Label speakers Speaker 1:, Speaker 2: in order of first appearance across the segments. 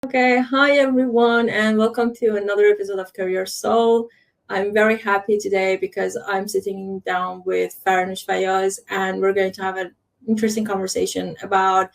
Speaker 1: Okay, hi everyone, and welcome to another episode of Career Soul. I'm very happy today because I'm sitting down with Farinoosh Fayaz, and we're going to have an interesting conversation about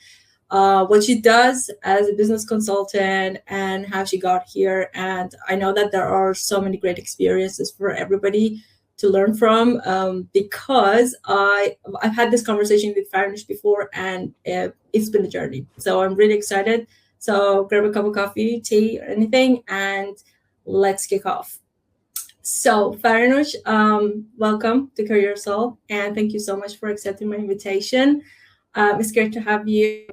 Speaker 1: what she does as a business consultant and how she got here. And I know that there are so many great experiences for everybody to learn from because I've had this conversation with Farinoosh before, and it's been a journey. So I'm really excited. So grab a cup of coffee, tea, or anything, and let's kick off. So, Farinoosh, welcome to Career Soul, and thank you so much for accepting my invitation. It's great to have you.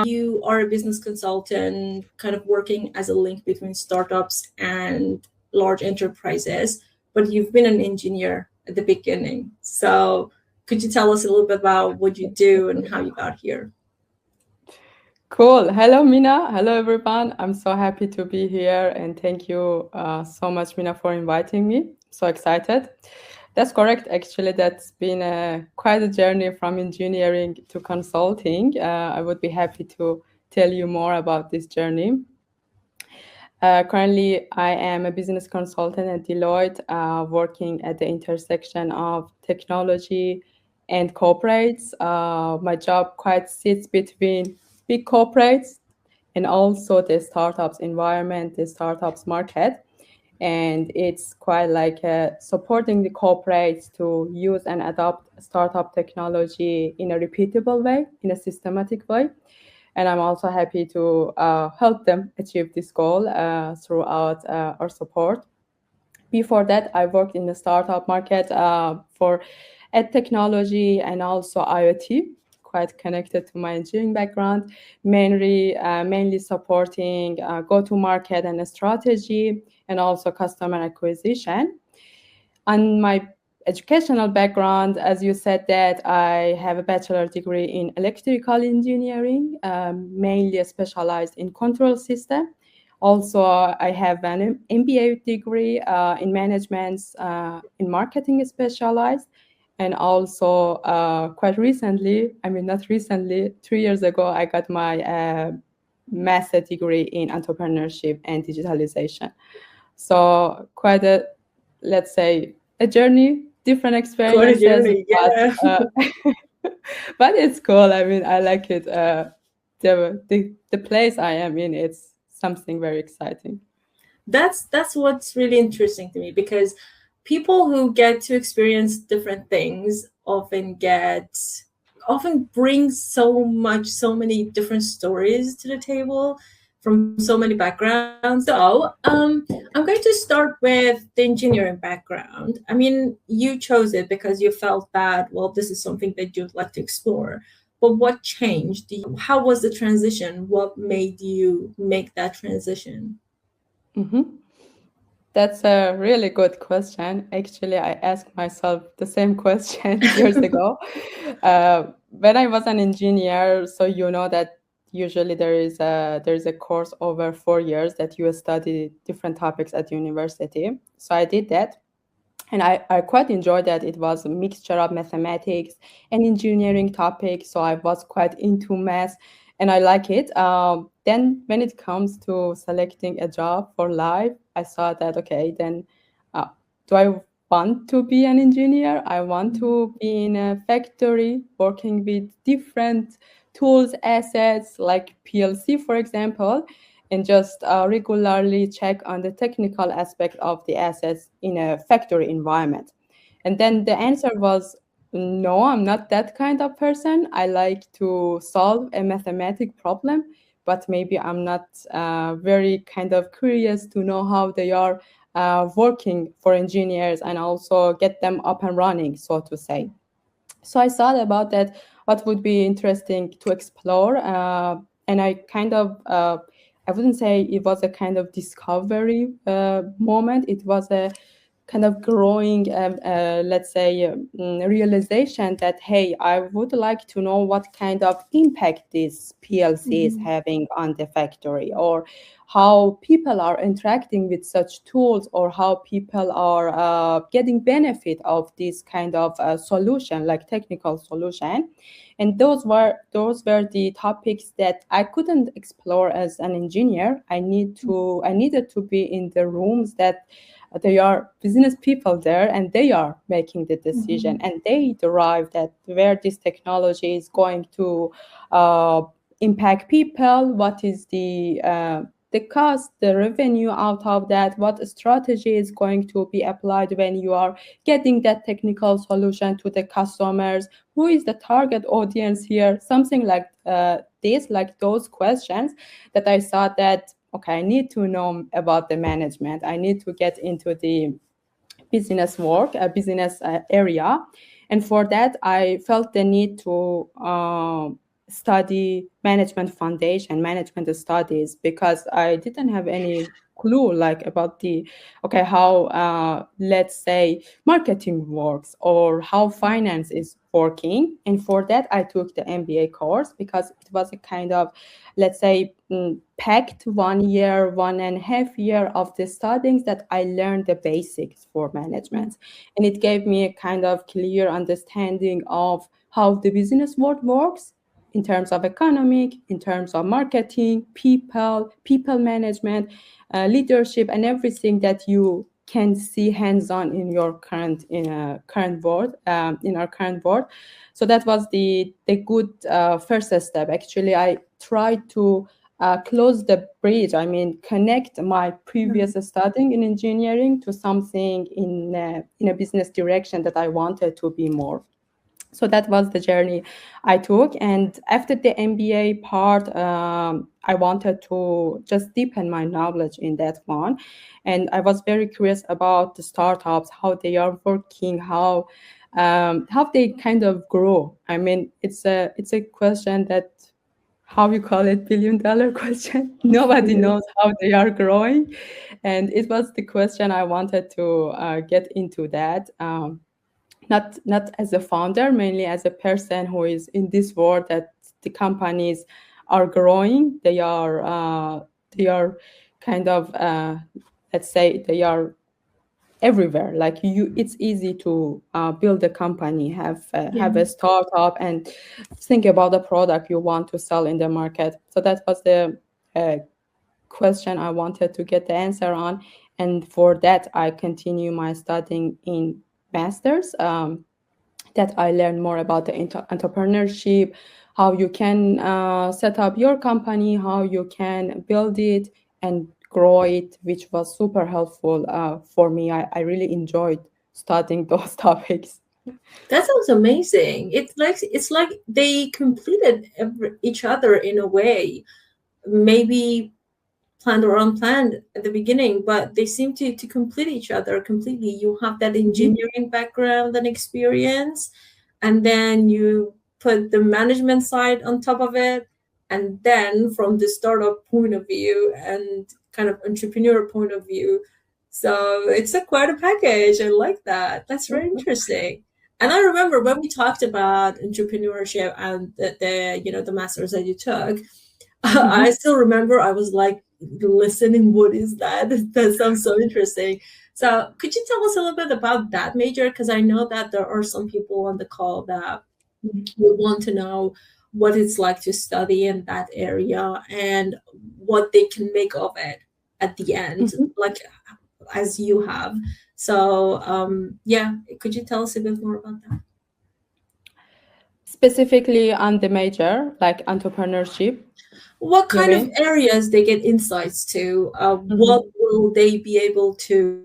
Speaker 1: You are a business consultant, kind of working as a link between startups and large enterprises, but you've been an engineer at the beginning. So, could you tell us a little bit about what you do and how you got here?
Speaker 2: Cool. Hello, Mina. Hello, everyone. I'm so happy to be here. And thank you so much, Mina, for inviting me. So excited. That's correct. Actually, that's been quite a journey from engineering to consulting. I would be happy to tell you more about this journey. Currently, I am a business consultant at Deloitte, working at the intersection of technology and corporates. My job quite sits between big corporates and also the startups environment, the startups market. And it's quite like supporting the corporates to use and adopt startup technology in a repeatable way, in a systematic way. And I'm also happy to help them achieve this goal throughout our support. Before that, I worked in the startup market for ed technology and also IoT, quite connected to my engineering background, mainly supporting go-to-market and strategy, and also customer acquisition. On my educational background, as you said, that I have a bachelor degree in electrical engineering, mainly specialized in control system. Also, I have an MBA degree in management, in marketing specialized. And also, quite recently, I mean, not recently, 3 years ago, I got my master degree in entrepreneurship and digitalization. So quite a, let's say, a journey, different
Speaker 1: Quite a
Speaker 2: experiences,
Speaker 1: journey, yeah.
Speaker 2: but it's cool. I mean, I like it. The place I am in, it's something very exciting.
Speaker 1: That's what's really interesting to me because people who get to experience different things often bring so many different stories to the table from so many backgrounds. So I'm going to start with the engineering background. I mean, you chose it because you felt that, well, this is something that you'd like to explore. But what changed? How was the transition? What made you make that transition?
Speaker 2: hmm That's a really good question. Actually, I asked myself the same question years ago. When I was an engineer, so you know that usually there is a course over 4 years that you study different topics at university. So I did that. And I quite enjoyed that. It was a mixture of mathematics and engineering topics. So I was quite into math and I like it. Then when it comes to selecting a job for life, I saw that, okay, then uh, do I want to be an engineer? I want to be in a factory working with different tools, assets like PLC, for example, and just regularly check on the technical aspect of the assets in a factory environment. And then the answer was no, I'm not that kind of person. I like to solve a mathematic problem, but maybe I'm not very kind of curious to know how they are working for engineers and also get them up and running, so to say. So I thought about that, what would be interesting to explore. And I kind of, I wouldn't say it was a kind of discovery moment. It was a kind of growing, let's say, realization that, hey, I would like to know what kind of impact this PLC is
Speaker 1: Mhm.
Speaker 2: having on the factory, or how people are interacting with such tools, or how people are getting benefit of this kind of solution, like technical solution. And those were the topics that I couldn't explore as an engineer. I needed to be in the rooms that there are business people there, and they are making the decision,
Speaker 1: Mhm.
Speaker 2: and they derive that where this technology is going to uh, impact people, what is the cost, the revenue out of that, what strategy is going to be applied when you are getting that technical solution to the customers, who is the target audience here, something like this, like those questions that I thought that, okay, I need to know about the management. I need to get into the business work, a business area. And for that, I felt the need to study management foundation, management studies, because I didn't have any clue like about the, okay, how let's say marketing works, or how finance is working. And for that, I took the MBA course, because it was a kind of, let's say, packed 1 year, 1.5 year of the studies that I learned the basics for management. And it gave me a kind of clear understanding of how the business world works in terms of economic, in terms of marketing, people management, leadership, and everything that you can see hands-on in your current world, in our current world. So that was the good first step. Actually, I tried to close the bridge. I mean, connect my previous studying in engineering to something in a business direction that I wanted to be more. So that was the journey I took. And after the MBA part, I wanted to just deepen my knowledge in that one. And I was very curious about the startups, how they are working, how they kind of grow. I mean, it's a question that, how you call it, $1 billion question. Nobody knows how they are growing, and it was the question I wanted to get into that. Not as a founder, mainly as a person who is in this world, that the companies are growing. They are kind of, let's say, they are everywhere. Like, it's easy to build a company, have a
Speaker 1: Yeah.
Speaker 2: startup, and think about the product you want to sell in the market. So that was the uh, question I wanted to get the answer on. And for that, I continue my studying in masters, that I learned more about the entrepreneurship, how you can set up your company, how you can build it and grow it, which was super helpful for me. I really enjoyed studying those topics.
Speaker 1: That sounds amazing. It's like they completed each other in a way. Maybe planned or unplanned at the beginning, but they seem to complete each other completely. You have that
Speaker 2: Mhm,
Speaker 1: engineering background and experience, and then you put the management side on top of it, and then from the startup point of view and kind of entrepreneur point of view. So it's a quite a package. I like that. That's very interesting. And I remember when we talked about entrepreneurship and the masters that you took, I
Speaker 2: mhm,
Speaker 1: still remember I was like listening, what is that? That sounds so interesting. So could you tell us a little bit about that major? Because I know that there are some people on the call that would want to know what it's like to study in that area and what they can make of it at the end,
Speaker 2: mhm.
Speaker 1: like as you have. So yeah, could you tell us a bit more about that?
Speaker 2: Specifically on the major, like entrepreneurship,
Speaker 1: What
Speaker 2: you
Speaker 1: kind of
Speaker 2: mean?
Speaker 1: areas they get insights to? What
Speaker 2: Mhm,
Speaker 1: will they be able to do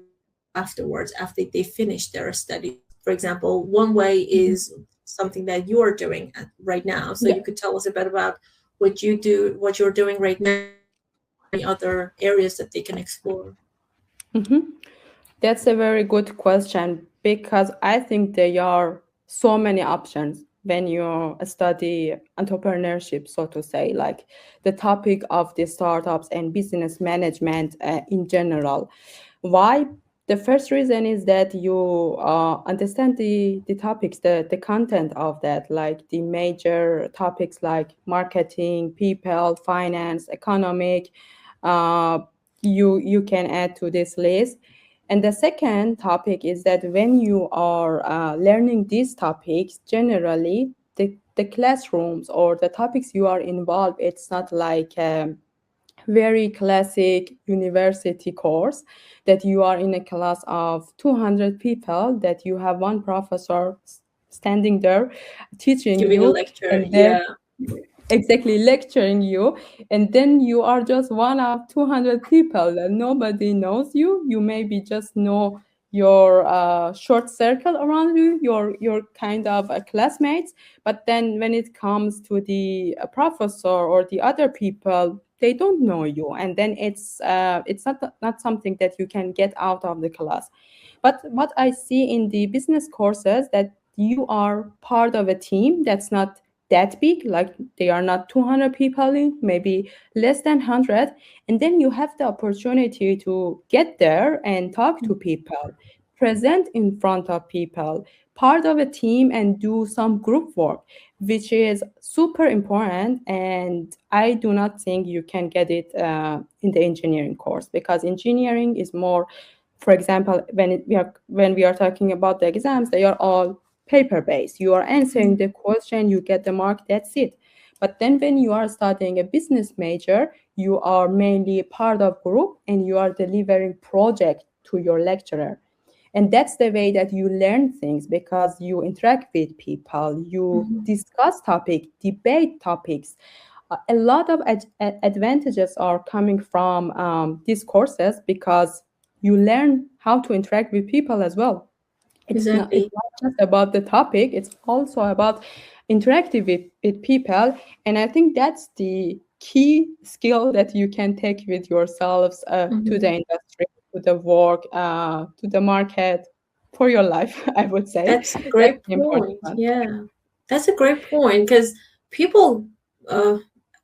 Speaker 1: afterwards after they finish their studies? For example, one way
Speaker 2: mhm.
Speaker 1: is something that you are doing right now. So
Speaker 2: Yeah.
Speaker 1: you could tell us a bit about what you do, what you're doing right now, and any other areas that they can explore.
Speaker 2: Mhm. That's a very good question, because I think there are so many options when you study entrepreneurship, so to say, like the topic of the startups and business management in general. Why? The first reason is that you understand the topics, the content of that, like the major topics like marketing, people, finance, economic. Uh, you can add to this list. And the second topic is that when you are learning these topics, generally the classrooms or the topics you are involved, it's not like very classic university course that you are in a class of 200 people, that you have one professor standing there teaching
Speaker 1: Giving a
Speaker 2: you,
Speaker 1: lecture,
Speaker 2: and then
Speaker 1: yeah.
Speaker 2: exactly lecturing you, and then you are just one of 200 people and nobody knows you. You maybe just know your short circle around you, your kind of classmates, but then when it comes to the professor or the other people, they don't know you, and then it's not something that you can get out of the class. But what I see in the business courses, that you are part of a team that's not that big, like they are not 200 people in, maybe less than 100, and then you have the opportunity to get there and talk to people, present in front of people, part of a team, and do some group work, which is super important. And I do not think you can get it in the engineering course, because engineering is more, for example, when we are talking about the exams, they are all paper based. You are answering the question, you get the mark, that's it. But then when you are studying a business major, you are mainly part of group and you are delivering project to your lecturer. And that's the way that you learn things, because you interact with people, you
Speaker 1: Mhm.
Speaker 2: discuss topic, debate topics. A lot of advantages are coming from these courses, because you learn how to interact with people as well. It's
Speaker 1: Exactly.
Speaker 2: not just about the topic, it's also about interacting with people. And I think that's the key skill that you can take with yourselves to the
Speaker 1: Mhm.
Speaker 2: industry, to the work, to the market, for your life. I would say
Speaker 1: That's a
Speaker 2: that's
Speaker 1: great
Speaker 2: the important
Speaker 1: point.
Speaker 2: one.
Speaker 1: Yeah, that's a great point because people, uh,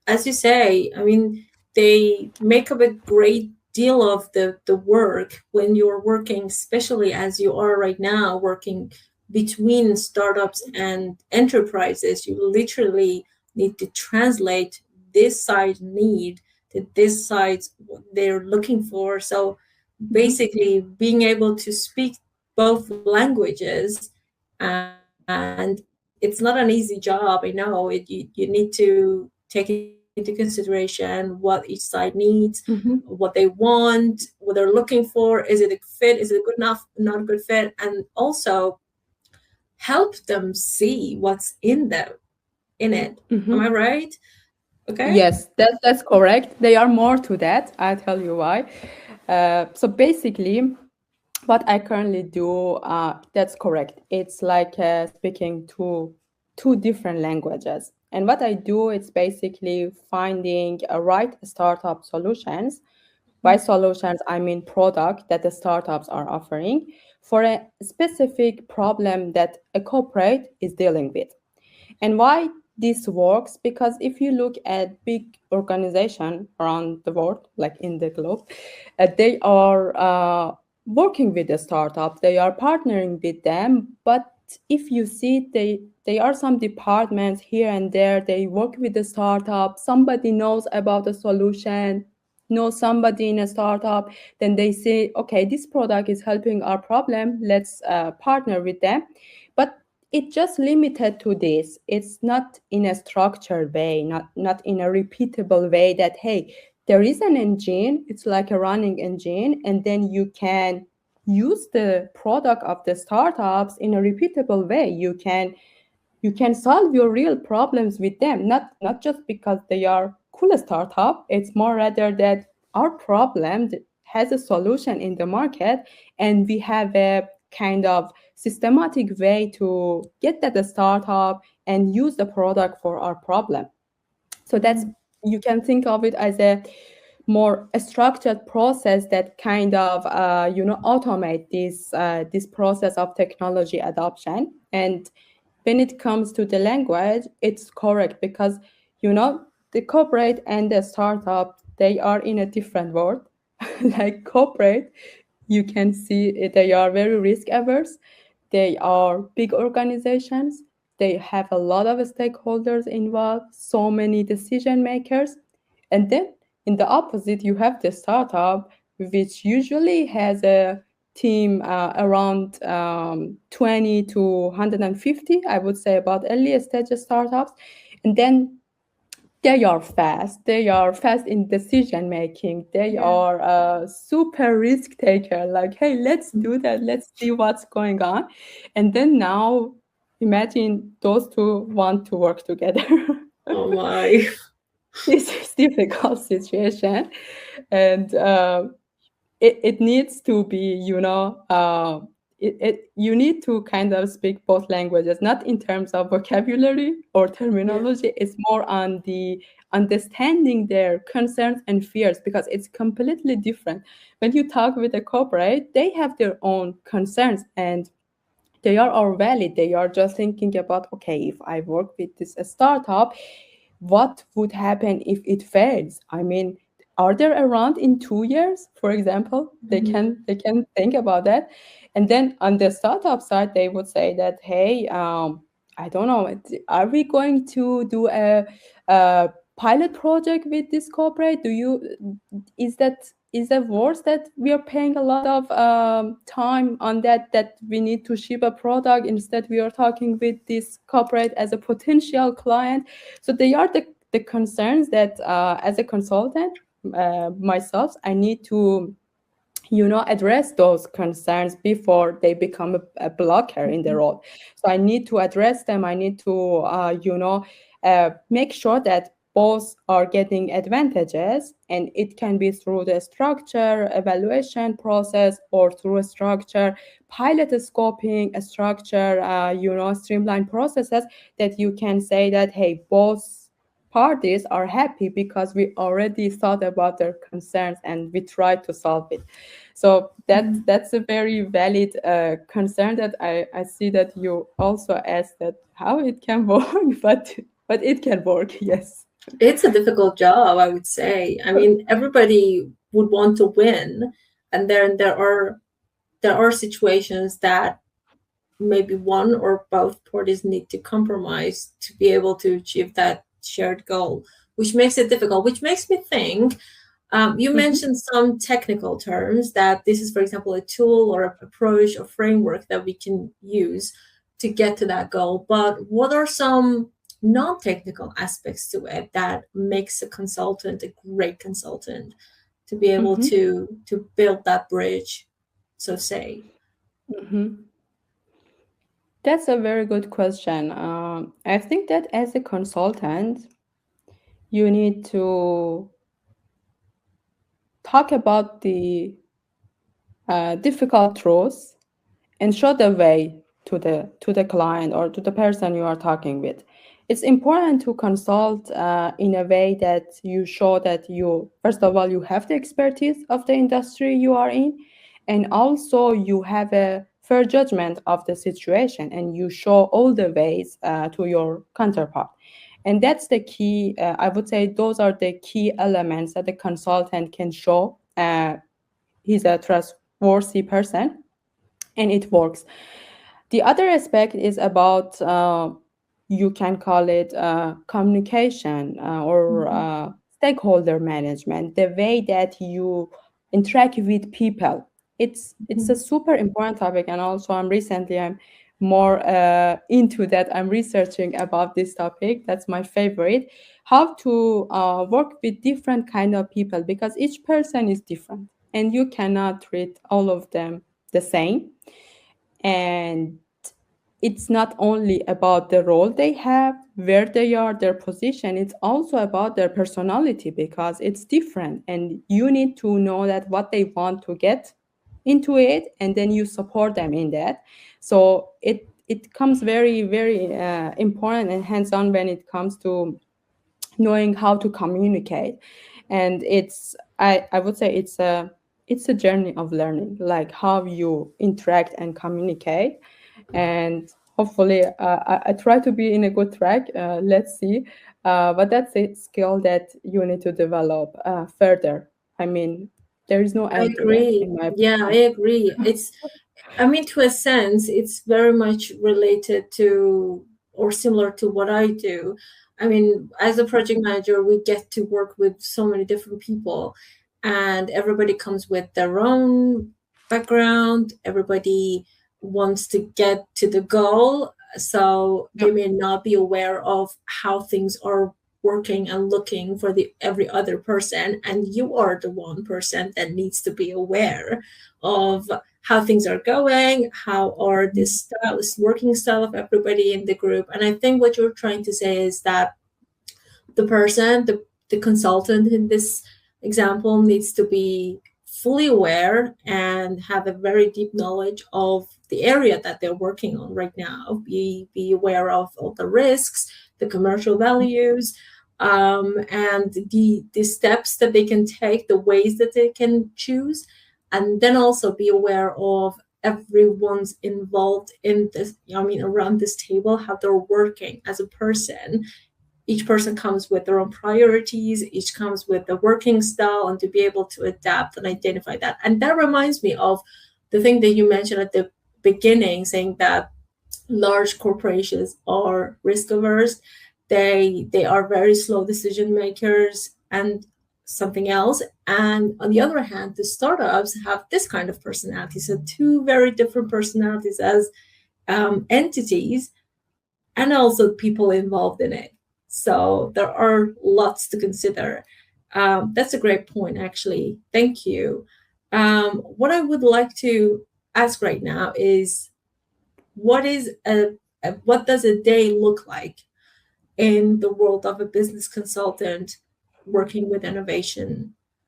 Speaker 1: as you say, I mean, they make up a great deal of the work when you're working, especially as you are right now, working between startups and enterprises. You literally need to translate this side need to this side what they're looking for. So
Speaker 2: Mhm.
Speaker 1: basically, being able to speak both languages, and it's not an easy job. I know you need to take into consideration what each side needs, what they
Speaker 2: Mhm.
Speaker 1: want, what they're looking for. Is it a fit? Is it a good enough, not a good fit? And also help them see what's in it. Am I
Speaker 2: Mhm.
Speaker 1: right? Okay.
Speaker 2: Yes, that's correct. They are more to that. I'll tell you why. So basically, what I currently do, that's correct. It's like speaking two different languages. And what I do, it's basically finding a right startup solutions. By solutions, I mean product that the startups are offering for a specific problem that a corporate is dealing with. And why this works? Because if you look at big organization around the world, like in the globe, they are working with the startup, they are partnering with them. But if you see, they are some departments here and there, they work with the startup, somebody knows about the solution, know somebody in a startup, then they say, okay, this product is helping our problem, let's partner with them. But it just limited to this. It's not in a structured way, not in a repeatable way, that hey, there is an engine, it's like a running engine, and then you can use the product of the startups in a repeatable way. You can solve your real problems with them, not just because they are cool startup. It's more rather that our problem has a solution in the market, and we have a kind of systematic way to get that startup and use the product for our problem. So that's,
Speaker 1: Mhm.
Speaker 2: you can think of it as a more a structured process that kind of automate this process of technology adoption. And when it comes to the language, it's correct, because you know the corporate and the startup, they are in a different world. Like corporate, you can see they are very risk averse. They are big organizations. They have a lot of stakeholders involved, so many decision makers. And then in the opposite, you have the startup, which usually has a team around 20 to 150, I would say, about early stage startups. And then they are fast in decision making, they
Speaker 1: Yeah.
Speaker 2: are a super risk taker, like, hey, let's do that, let's see what's going on. And then now imagine those two want to work together.
Speaker 1: Oh my.
Speaker 2: This is difficult situation. And it needs to be, you need to kind of speak both languages, not in terms of vocabulary or
Speaker 1: Yeah.
Speaker 2: terminology. It's more on the understanding their concerns and fears, because it's completely different. When you talk with a corporate, they have their own concerns, and they are all valid. They are just thinking about, okay, if I work with this startup, what would happen if it fails? I mean, are they around in 2 years, for example?
Speaker 1: Mhm.
Speaker 2: They can think about that. And then on the startup side, they would say that, hey, I don't know, are we going to do a pilot project with this corporate? Do you is that worse that we are paying a lot of time on that we need to ship a product, instead we are talking with this corporate as a potential client? So they are the concerns that as a consultant, myself, I need to address those concerns before they become a blocker in the
Speaker 1: Mhm.
Speaker 2: road. So I need to address them. I need to make sure that both are getting advantages, and it can be through the structure evaluation process, or through a structure pilot scoping, a structure streamlined processes, that you can say that, hey, both parties are happy because we already thought about their concerns and we tried to solve it. So
Speaker 1: Mhm.
Speaker 2: that's a very valid concern that I see that you also asked, that how it can work, but it can work, yes.
Speaker 1: It's a difficult job, I would say. I mean, everybody would want to win, and then there are situations that maybe one or both parties need to compromise to be able to achieve that shared goal, which makes it difficult. Which makes me think, you
Speaker 2: Hmm.
Speaker 1: mentioned some technical terms, that this is, for example, a tool or a approach or framework that we can use to get to that goal. But what are some non-technical aspects to it that makes a consultant a great consultant, to be able
Speaker 2: Hmm.
Speaker 1: to build that bridge, so say?
Speaker 2: Hmm. That's a very good question. I think that as a consultant, you need to talk about the difficult truths and show the way to the client or to the person you are talking with. It's important to consult in a way that you show that you, first of all, you have the expertise of the industry you are in, and also you have a fair judgment of the situation, and you show all the ways to your counterpart. And that's the key. I would say those are the key elements that the consultant can show. He's a trustworthy person, and it works. The other aspect is about, you can call it communication, or
Speaker 1: Mhm.
Speaker 2: stakeholder management, the way that you interact with people. It's a
Speaker 1: Mhm.
Speaker 2: super important topic, and also I'm more into that. I'm researching about this topic. That's my favorite. How to work with different kind of people, because each person is different, and you cannot treat all of them the same. And it's not only about the role they have, where they are, their position, it's also about their personality, because it's different, and you need to know that what they want to get into it, and then you support them in that. So it comes very, very important and hands on when it comes to knowing how to communicate. And I would say it's a journey of learning, like how you interact and communicate. And hopefully I try to be in a good track. Let's see. But that's a skill that you need to develop further. I mean, There is no
Speaker 1: I
Speaker 2: end to it,
Speaker 1: agree.
Speaker 2: in my
Speaker 1: Yeah, I
Speaker 2: opinion.
Speaker 1: agree. I mean, to a sense, it's very much related to or similar to what I do. I mean, as a project manager, we get to work with so many different people, and everybody comes with their own background. Everybody wants to get to the goal, so they
Speaker 2: Yep.
Speaker 1: may not be aware of how things are working and looking for the every other person, and you are the one person that needs to be aware of how things are going, how are this style, this working style of everybody in the group. And I think what you're trying to say is that the person, the consultant in this example needs to be fully aware and have a very deep knowledge of the area that they're working on right now. Be aware of all the risks, the commercial values, and the steps that they can take, the ways that they can choose, and then also be aware of everyone's involved in this, I mean, around this table, how they're working as a person. Each person comes with their own priorities, each comes with a working style, and to be able to adapt and identify that. And that reminds me of the thing that you mentioned at the beginning, saying that large corporations are risk averse. They are very slow decision makers and something else. And on the other hand, the startups have this kind of personality. So two very different personalities as entities, and also people involved in it. So there are lots to consider. That's a great point, actually. Thank you. What I would like to ask right now is what does a day look like in the world of a business consultant working with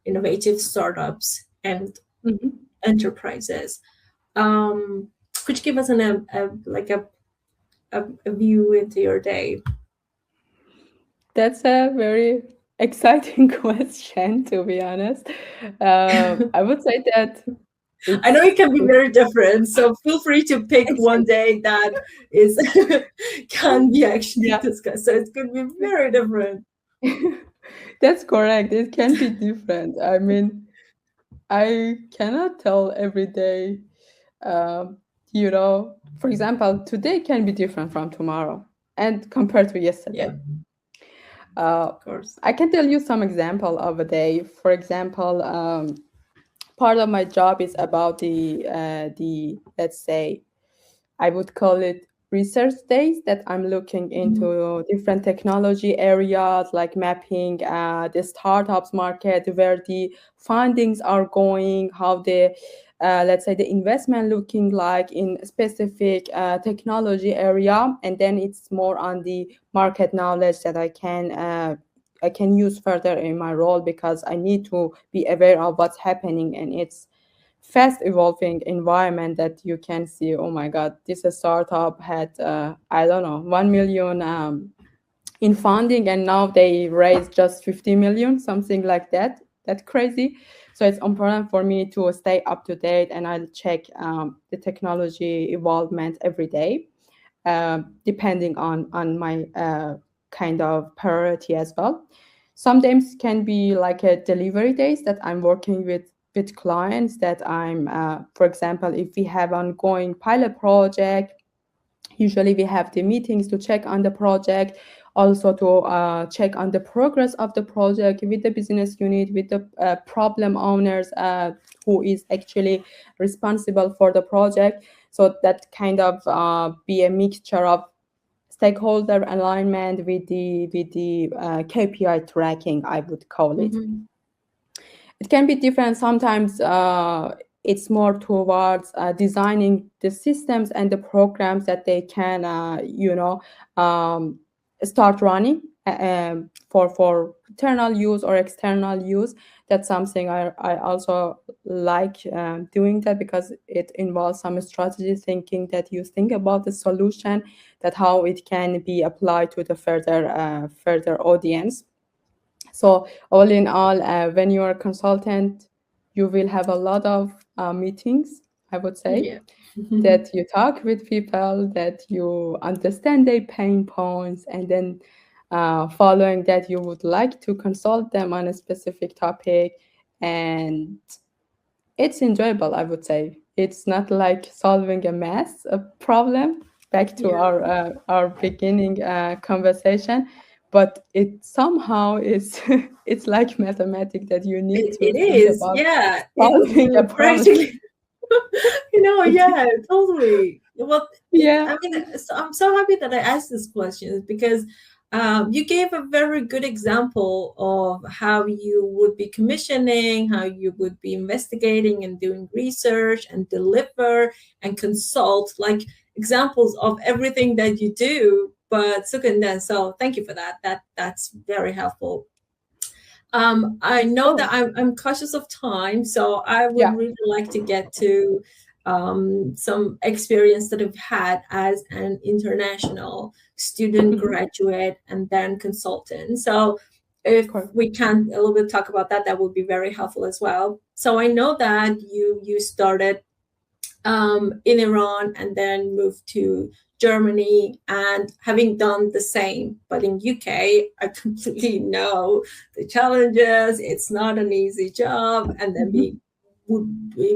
Speaker 1: innovative startups and
Speaker 2: Mhm.
Speaker 1: enterprises? Could you give us a view into your day?
Speaker 2: That's a very exciting question, to be honest. I would say that
Speaker 1: I know
Speaker 2: it's
Speaker 1: it can be very different, so feel free to pick one
Speaker 2: exactly.
Speaker 1: day that is can be actually
Speaker 2: Yeah.
Speaker 1: discussed. So it's going to be very different.
Speaker 2: That's correct. It can be different. I mean, I cannot tell every day, um, for example, today can be different from tomorrow and compared to
Speaker 1: Yeah,
Speaker 2: yesterday. Uh,
Speaker 1: of course.
Speaker 2: I can tell you some example of a day. For example, part of my job is about the let's say I would call it research days that I'm looking
Speaker 1: Mhm.
Speaker 2: into different technology areas like mapping the startups market, where the findings are going, how the let's say the investment looking like in specific technology area, and then it's more on the market knowledge that I can use further in my role because I need to be aware of what's happening, and it's fast evolving environment that you can see. Oh my god, this startup had I don't know 1 million in funding, and now they raised just 50 million, something like that. That's crazy. So it's important for me to stay up to date, and I'll check the technology evolvement every day, depending on my kind of priority as well. Sometimes can be like a delivery days that I'm working with clients that I'm, for example, if we have ongoing pilot project, usually we have the meetings to check on the project, also to check on the progress of the project with the business unit, with the problem owners who is actually responsible for the project. So that kind of be a mixture of stakeholder alignment with the KPI tracking, I would call it.
Speaker 1: Mhm.
Speaker 2: It can be different. Sometimes it's more towards designing the systems and the programs that they can, um, start running for internal use or external use. That's something I also like doing that because it involves some strategy thinking that you think about the solution, that how it can be applied to the further audience. So all in all, when you are a consultant, you will have a lot of meetings, I would say,
Speaker 1: Yeah.
Speaker 2: that you talk with people, that you understand their pain points, and then following that, you would like to consult them on a specific topic. And it's enjoyable, I would say. It's not like solving a math a problem. Back to
Speaker 1: Yeah,
Speaker 2: our beginning conversation, but it somehow is it's like mathematics that you need to
Speaker 1: it
Speaker 2: think
Speaker 1: is.
Speaker 2: about
Speaker 1: Yeah,
Speaker 2: solving a
Speaker 1: you
Speaker 2: problem.
Speaker 1: practically, yeah, totally. Well,
Speaker 2: Yeah.
Speaker 1: I mean, so I'm so happy that I asked these questions because you gave a very good example of how you would be commissioning, how you would be investigating and doing research and deliver and consult, like examples of everything that you do, but so condensed. So thank you for that. That's very helpful. I know that
Speaker 2: Sure.
Speaker 1: I'm cautious of time, so I would
Speaker 2: Yeah.
Speaker 1: really like to get to some experience that I've had as an international student,
Speaker 2: Mhm.
Speaker 1: graduate, and then consultant. So, if
Speaker 2: Correct.
Speaker 1: we can a little bit talk about that, that would be very helpful as well. So, I know that you started in Iran and then moved to Germany, and having done the same but in UK, I completely know the challenges. It's not an easy job, and then
Speaker 2: Mhm.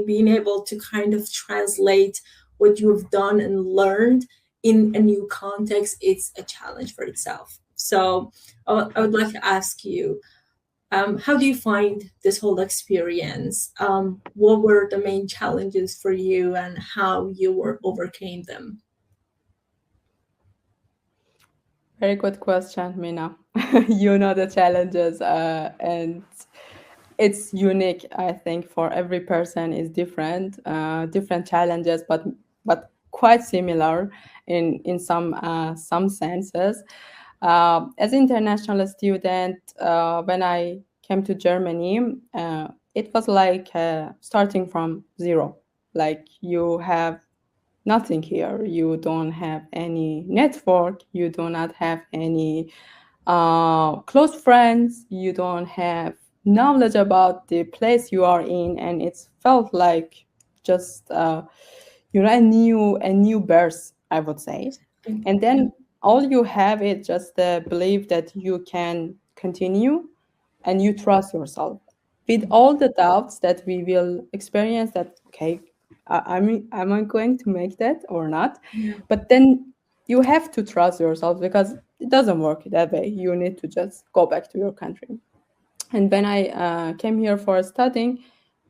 Speaker 1: being able to kind of translate what you have done and learned in a new context, it's a challenge for itself. So I would like to ask you, how do you find this whole experience? What were the main challenges for you and how you were overcame them?
Speaker 2: Very good question, Mina. You know the challenges, and it's unique. I think for every person is different, different challenges, but quite similar in some senses. As an international student, when I came to Germany, it was like starting from zero. Like you have nothing here. You don't have any network. You do not have any close friends. You don't have knowledge about the place you are in, and it's felt like just a new birth, I would say. And
Speaker 1: Yeah.
Speaker 2: then all you have is just the belief that you can continue, and you trust yourself with all the doubts that we will experience. That okay, am I going to make that or not?
Speaker 1: Yeah.
Speaker 2: But then you have to trust yourself, because it doesn't work that way. You need to just go back to your country. And when I came here for studying,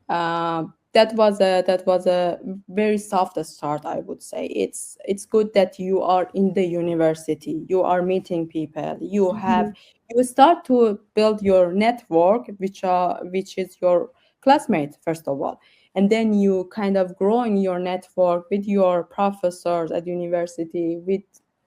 Speaker 2: that was a very soft start, I would say. It's good that you are in the university, you are meeting people,
Speaker 1: Mhm.
Speaker 2: you start to build your network, which is your classmate first of all, and then you kind of growing your network with your professors at university, with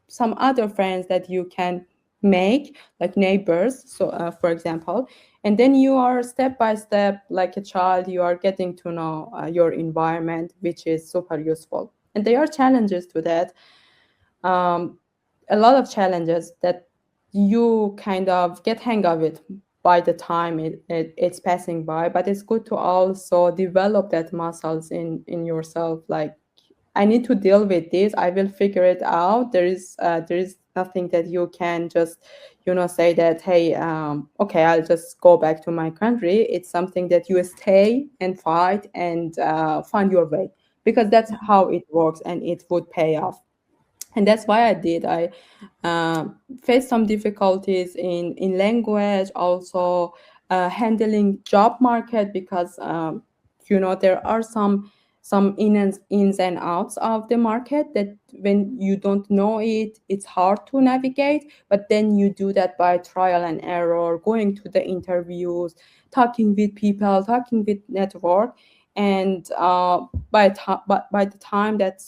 Speaker 2: some other friends that you can make, like neighbors, so for example. And then you are step by step, like a child, you are getting to know your environment, which is super useful. And there are challenges to that, um, a lot of challenges that you kind of get hang of it by the time it's passing by. But it's good to also develop that muscles in yourself, like I need to deal with this. I will figure it out. There is nothing that you can just, say that, hey, okay, I'll just go back to my country. It's something that you stay and fight and find your way, because that's how it works, and it would pay off. And that's why I did. I faced some difficulties in language, also handling job market, because there are some ins and outs of the market that when you don't know it, it's hard to navigate. But then you do that by trial and error, going to the interviews, talking with people, talking with network. And by the time that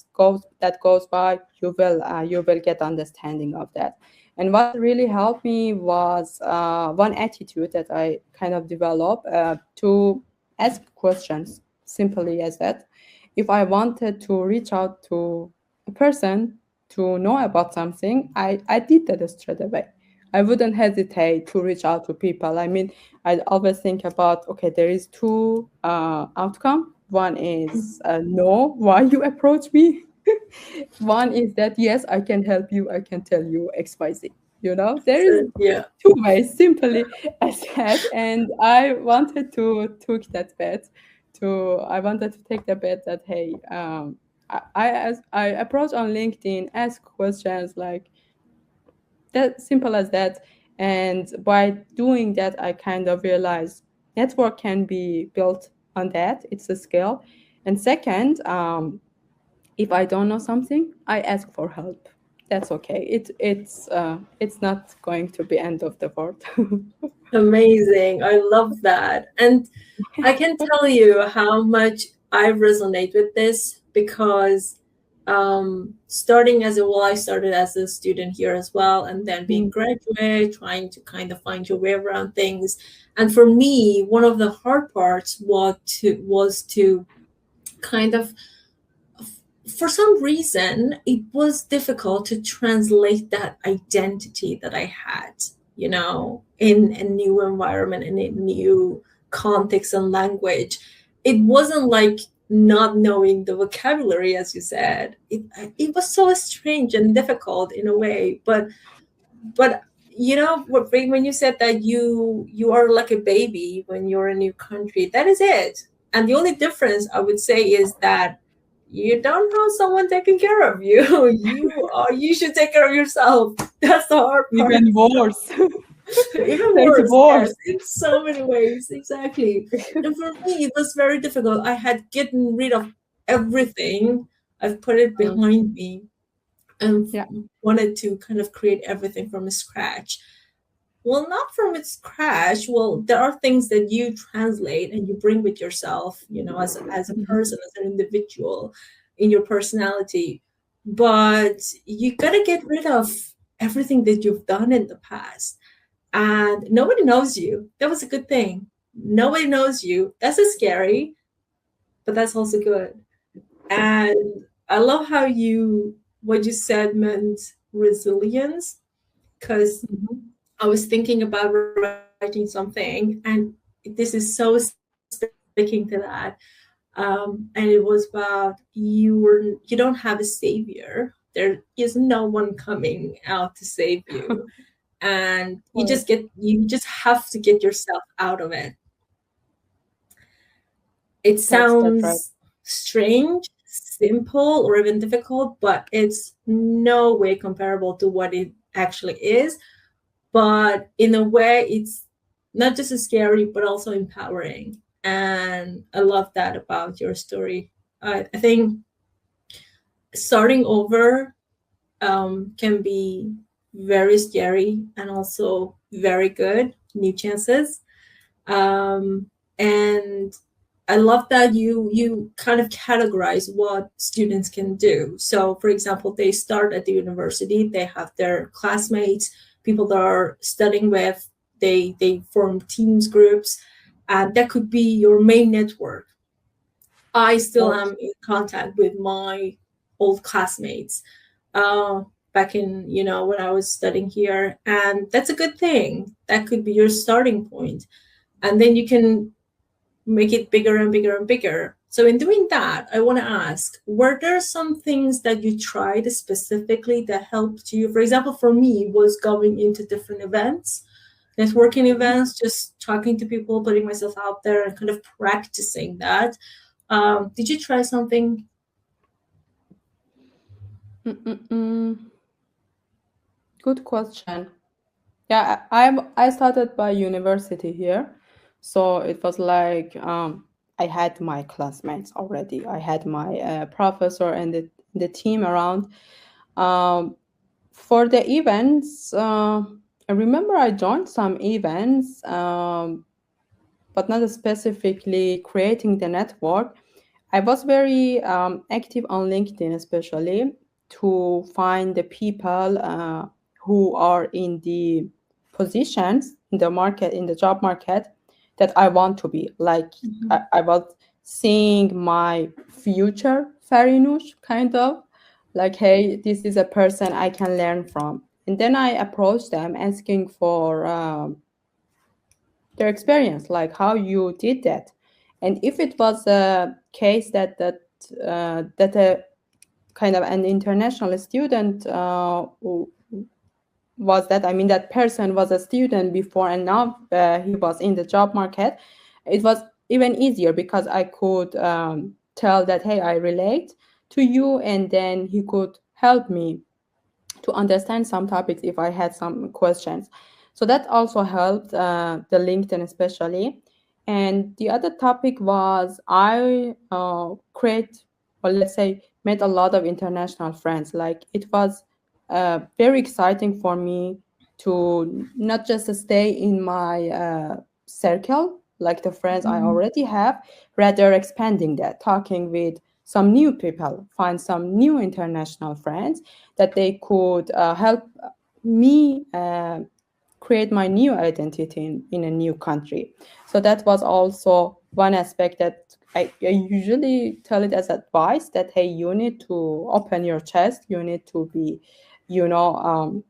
Speaker 2: goes by, you will get understanding of that. And what really helped me was one attitude that I kind of developed, to ask questions, simply as that. If I wanted to reach out to a person to know about something, I did that straight away. I wouldn't hesitate to reach out to people. I mean, I always think about, okay, there is two outcome. One is no, why you approach me. One is that yes, I can help you. I can tell you XYZ. There is
Speaker 1: So, yeah.
Speaker 2: two ways, simply as that. And I wanted to took that bet I wanted to take the bet that hey, I approach on LinkedIn, ask questions like that, simple as that. And by doing that, I kind of realized network can be built on that. It's a skill. And second, if I don't know something, I ask for help. That's okay. It's not going to be end of the world.
Speaker 1: Amazing. I love that. And I can tell you how much I resonate with this because starting as a well, I started as a student here as well, and then being graduate, trying to kind of find your way around things. And for me, one of the hard parts was to kind of, for some reason, it was difficult to translate that identity that I had, in a new environment, in a new context and language. It wasn't like not knowing the vocabulary, as you said. It was so strange and difficult in a way. But when you said that you are like a baby when you're in a new country, that is it. And the only difference I would say is that you don't have someone taking care of you. You should take care of yourself. That's the hard part.
Speaker 2: Even worse.
Speaker 1: Even
Speaker 2: It's
Speaker 1: worse, yes,
Speaker 2: worse.
Speaker 1: in so many ways, exactly. And for me, it was very difficult. I had gotten rid of everything. I've put it behind me and
Speaker 2: Yeah.
Speaker 1: wanted to kind of create everything from scratch. Well, not from scratch. Well, there are things that you translate and you bring with yourself, as a person, as an individual, in your personality. But you gotta get rid of everything that you've done in the past. And nobody knows you. That was a good thing. Nobody knows you. That's scary, but that's also good. And I love how what you said meant resilience, because I was thinking about writing something, and this is so sticking to that. And it was about you don't have a savior. There is no one coming out to save you, and you just have to get yourself out of it. It
Speaker 2: That's right.
Speaker 1: sounds strange, simple, or even difficult, but it's no way comparable to what it actually is. But in a way, it's not just scary, but also empowering. And I love that about your story. I think starting over can be very scary and also very good, new chances. And I love that you kind of categorize what students can do. So, for example, they start at the university, they have their classmates, people that are studying with, they form teams, groups, and that could be your main network. I still am in contact with my old classmates back in, when I was studying here, and that's a good thing. That could be your starting point, and then you can make it bigger and bigger and bigger. So in doing that, I want to ask, were there some things that you tried specifically that helped you? For example, for me, was going into different events, networking events, just talking to people, putting myself out there and kind of practicing that. Did you try something?
Speaker 2: Good question. Yeah, I started by university here, so it was like I had my classmates already. I had my professor and the team around. Um, for the events, I remember I joined some events, but not specifically creating the network. I was very active on LinkedIn, especially to find the people who are in the positions in the market, in the job market, that I want to be. Like I was seeing my future Farinoosh, kind of like, hey, this is a person I can learn from. And then I approached them asking for their experience, like how you did that. And if it was a case that a kind of an international student was that, that person was a student before and now he was in the job market, it was even easier because I could tell that, hey, I relate to you, and then he could help me to understand some topics if I had some questions. So that also helped, the LinkedIn especially. And the other topic was I create, or let's say, made a lot of international friends. Like it was very exciting for me to not just stay in my circle, like the friends I
Speaker 1: Mhm.
Speaker 2: already have, rather expanding that, talking with some new people, find some new international friends that they could help me create my new identity in a new country. So that was also one aspect that I usually tell it as advice that, hey, you need to open your chest, you need to be, you know,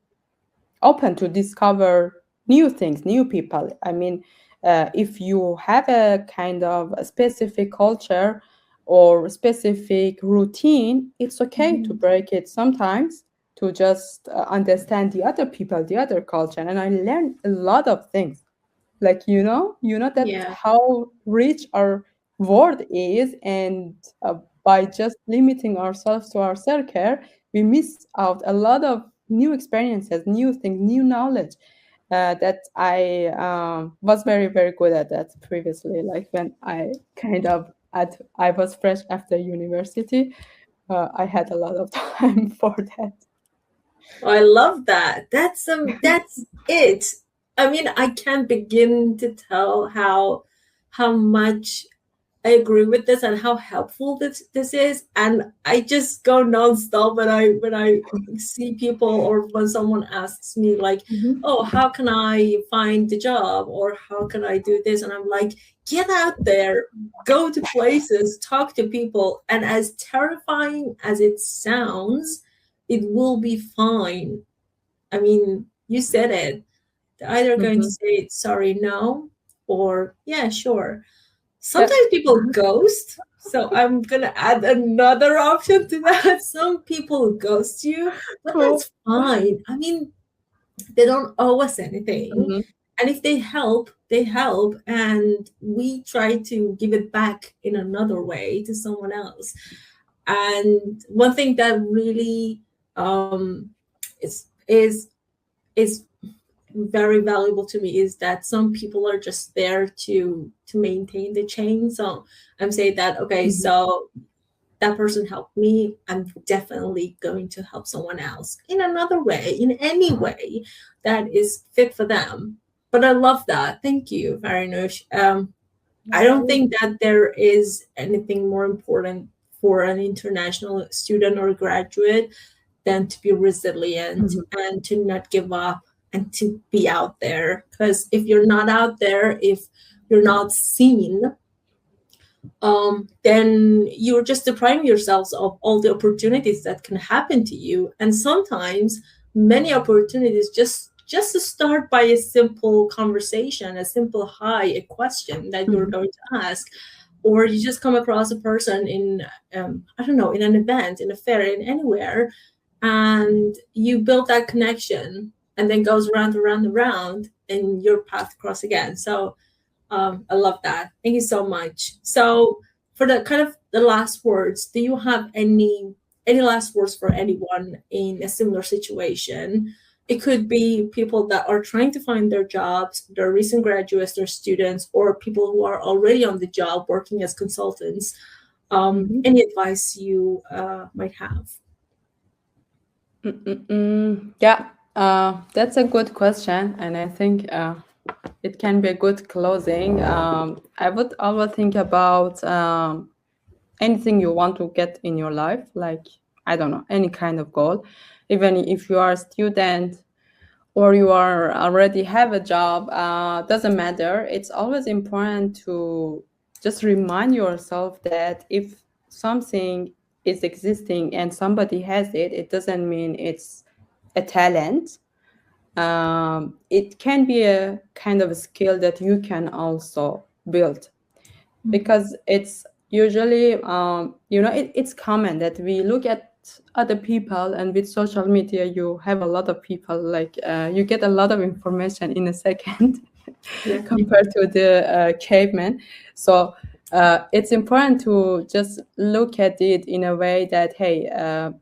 Speaker 2: open to discover new things, new people. I mean, if you have a kind of a specific culture or specific routine, it's okay to
Speaker 1: Mhm.
Speaker 2: break it sometimes, to just understand the other people, the other culture. And I learned a lot of things, like, that
Speaker 1: Yeah.
Speaker 2: how rich our world is, and by just limiting ourselves to our circle, we miss out a lot of new experiences, new things, new knowledge, that I was very, very good at that previously, like when I was fresh after university. I had a lot of time for that.
Speaker 1: Oh, I love that. That's it. I mean, I can't begin to tell how much I agree with this and how helpful this is. And I just go nonstop when I see people, or when someone asks me like,
Speaker 2: Mhm.
Speaker 1: "Oh, how can I find the job?" or "How can I do this?" And I'm like, "Get out there, go to places, talk to people." And as terrifying as it sounds, it will be fine. I mean, you said it. They're either going to
Speaker 2: Mhm.
Speaker 1: say sorry, no, or yeah, sure.
Speaker 2: Yeah.
Speaker 1: Sometimes people ghost. So I'm gonna add another option to that. Some people ghost you, but
Speaker 2: Oh.
Speaker 1: that's fine. I mean, they don't owe us anything.
Speaker 2: Mhm.
Speaker 1: And if they help, they help. And we try to give it back in another way to someone else. And one thing that really is is is very valuable to me is that some people are just there to maintain the chain. So I'm saying that, okay,
Speaker 2: Mhm.
Speaker 1: so that person helped me, I'm definitely going to help someone else in another way, in any way that is fit for them. But I love that. Thank you, Farinoosh. I don't think that there is anything more important for an international student or graduate than to be resilient
Speaker 2: Mhm.
Speaker 1: and to not give up and to be out there. Because if you're not out there, if you're not seen, then you're just depriving yourselves of all the opportunities that can happen to you. And sometimes many opportunities just to start by a simple conversation, a simple hi, a question that you're
Speaker 2: Mhm.
Speaker 1: going to ask, or you just come across a person in I don't know, in an event, in a fair, in anywhere, and you build that connection, and then goes round and round and round, and your path cross again. So I love that. Thank you so much. So for the kind of the last words, do you have any last words for anyone in a similar situation? It could be people that are trying to find their jobs, their recent graduates, their students, or people who are already on the job working as consultants.
Speaker 2: Mhm.
Speaker 1: Any advice you might have?
Speaker 2: Yeah, that's a good question, and I think it can be a good closing. I would always think about anything you want to get in your life, like, I don't know, any kind of goal, even if you are a student or you are already have a job, doesn't matter. It's always important to just remind yourself that if something is existing and somebody has it, it doesn't mean it's a talent. It can be a kind of a skill that you can also build, because it's usually, it's common that we look at other people, and with social media you have a lot of people, like, you get a lot of information in a second.
Speaker 1: Yeah.
Speaker 2: compared to the caveman. So it's important to just look at it in a way that, hey,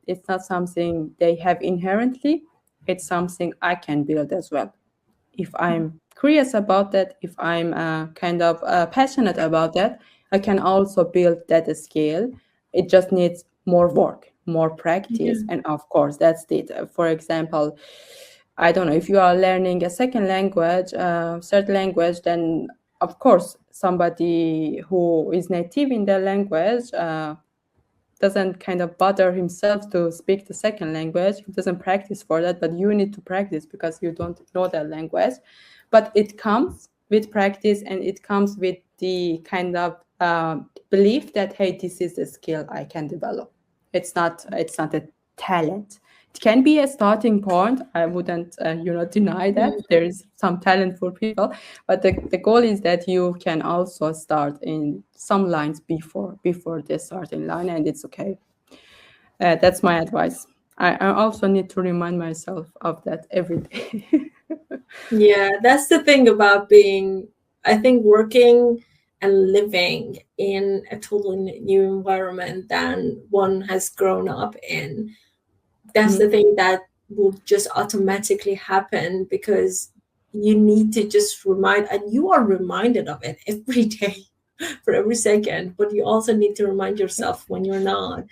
Speaker 2: it's not something they have inherently, it's something I can build as well. If I'm curious about that, if I'm kind of passionate about that, I can also build that skill. It just needs more work, more practice,
Speaker 1: Yeah.
Speaker 2: and of course, that's it. For example, I don't know, if you are learning a second language, third language, then of course somebody who is native in their language doesn't kind of bother himself to speak the second language. He doesn't practice for that, but you need to practice because you don't know that language. But it comes with practice, and it comes with the kind of belief that, hey, this is a skill I can develop. It's not a talent. It can be a starting point. I wouldn't deny that there is some talent for people, but the goal is that you can also start in some lines before the starting line, and it's okay. That's my advice. I also need to remind myself of that every day.
Speaker 1: Yeah, that's the thing about being, I think, working and living in a totally new environment than one has grown up in. That's the
Speaker 2: Mhm.
Speaker 1: thing that will just automatically happen because you need to just remind, and you are reminded of it every day for every second, but you also need to remind yourself when you're not,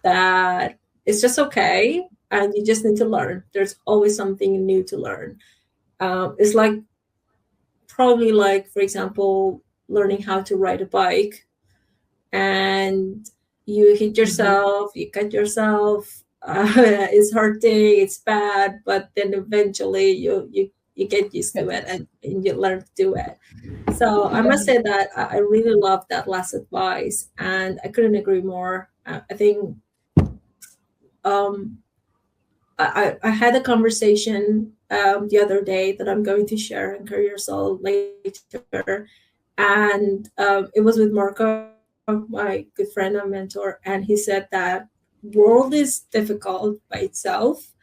Speaker 1: that it's just okay and you just need to learn. There's always something new to learn. It's like, probably like, for example, learning how to ride a bike, and you hit
Speaker 2: Mhm.
Speaker 1: yourself, you cut yourself, it's hurting, it's bad, but then eventually you get used to
Speaker 2: Get
Speaker 1: it,
Speaker 2: it.
Speaker 1: and you learn to do it. So I must
Speaker 2: Yeah.
Speaker 1: say that I really love that last advice, and I couldn't agree more. I think um, I had a conversation the other day that I'm going to share in Career Soul later, and it was with Marco, my good friend and mentor, and he said that world is difficult by itself.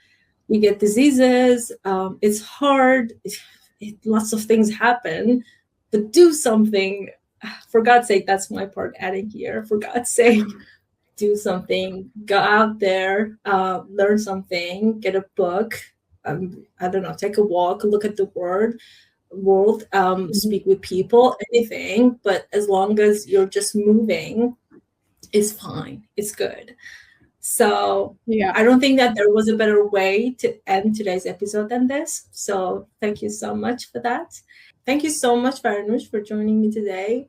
Speaker 1: You get diseases, it's hard, lots of things happen, but do something. For God's sake, that's my part adding here. For God's sake, do something, go out there, learn something, get a book, I don't know, take a walk, look at the world,
Speaker 2: Mhm.
Speaker 1: speak with people, anything, but as long as you're just moving, it's fine, it's good. So
Speaker 2: Yeah.
Speaker 1: I don't think that there was a better way to end today's episode than this. So thank you so much for that. Thank you so much, Farinoosh, for joining me today.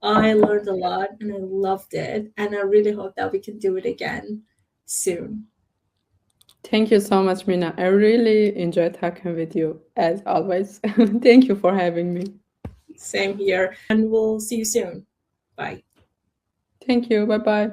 Speaker 1: I learned a lot and I loved it. And I really hope that we can do it again soon.
Speaker 2: Thank you so much, Mina. I really enjoyed talking with you as always. Thank you for having me.
Speaker 1: Same here. And we'll see you soon. Bye.
Speaker 2: Thank you. Bye bye.